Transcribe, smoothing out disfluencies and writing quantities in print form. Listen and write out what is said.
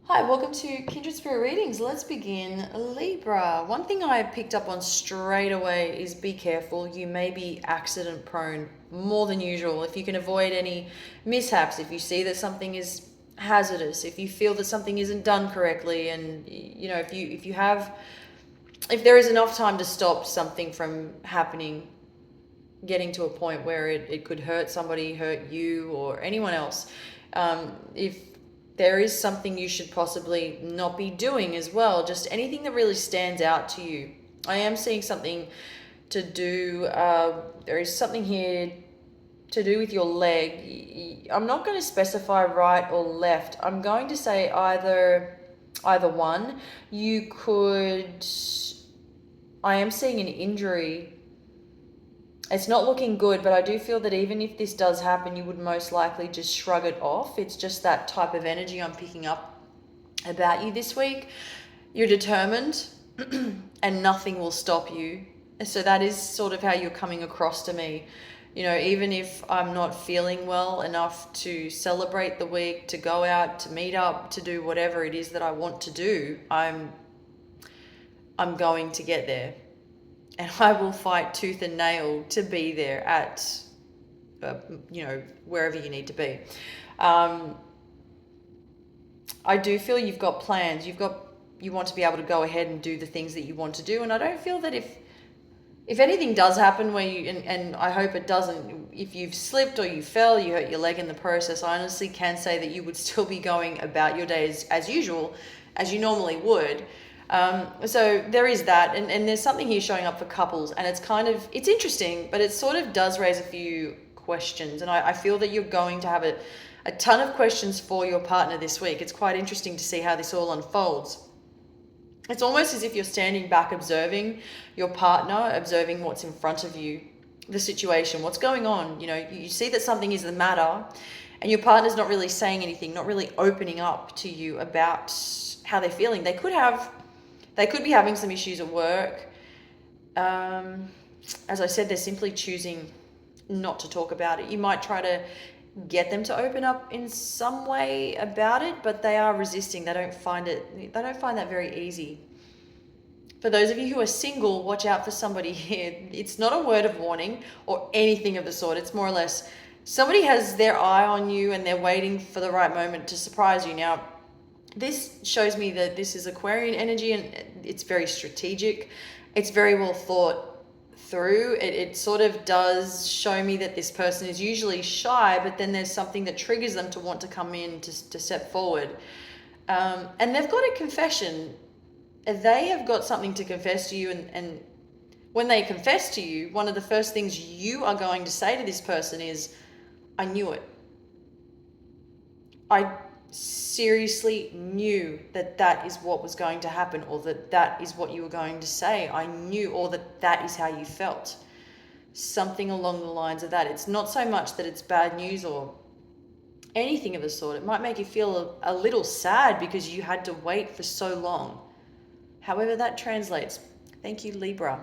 Hi, welcome to Kindred Spirit Readings. Let's begin. Libra. One thing I picked up on straight away is be careful. You may be accident prone more than usual. If you can avoid any mishaps, if you see that something is hazardous, if you feel that something isn't done correctly, and if there is enough time to stop something from happening, getting to a point where it could hurt somebody, hurt you, or anyone else. If there is something you should possibly not be doing as well, just anything that really stands out to you. I am seeing something to do, there is something here to do with your leg. I'm not going to specify right or left. I'm going to say either one. You could, I am seeing an injury. It's not looking good, but I do feel that even if this does happen, you would most likely just shrug it off. It's just that type of energy I'm picking up about you this week. You're determined and nothing will stop you. So that is sort of how you're coming across to me. You know, even if I'm not feeling well enough to celebrate the week, to go out, to meet up, to do whatever it is that I want to do, I'm going to get there. And I will fight tooth and nail to be there at, wherever you need to be. I do feel you've got plans. You want to be able to go ahead and do the things that you want to do. And I don't feel that if anything does happen where and I hope it doesn't, if you've slipped or you fell, you hurt your leg in the process, I honestly can say that you would still be going about your day as usual, as you normally would. So there is that, and there's something here showing up for couples, and it's interesting, but it sort of does raise a few questions, and I feel that you're going to have a ton of questions for your partner this week. It's quite interesting to see how this all unfolds. It's almost as if you're standing back observing your partner, observing what's in front of you, the situation, what's going on. You know, you see that something is the matter, and your partner's not really saying anything, not really opening up to you about how they're feeling. They could be having some issues at work. As I said, they're simply choosing not to talk about it. You might try to get them to open up in some way about it, but they are resisting. They don't find that very easy. For those of you who are single, watch out for somebody here. It's not a word of warning or anything of the sort. It's more or less somebody has their eye on you and they're waiting for the right moment to surprise you. Now, this shows me that this is Aquarian energy and it's very strategic. It's very well thought through. It sort of does show me that this person is usually shy, but then there's something that triggers them to want to come in to step forward. And they've got a confession. They have got something to confess to you, and when they confess to you, one of the first things you are going to say to this person is, I knew it. I seriously knew that is what was going to happen, or that is what you were going to say. I knew, or that is how you felt. Something along the lines of that. It's not so much that it's bad news or anything of the sort. It might make you feel a little sad because you had to wait for so long. However that translates. Thank you, Libra.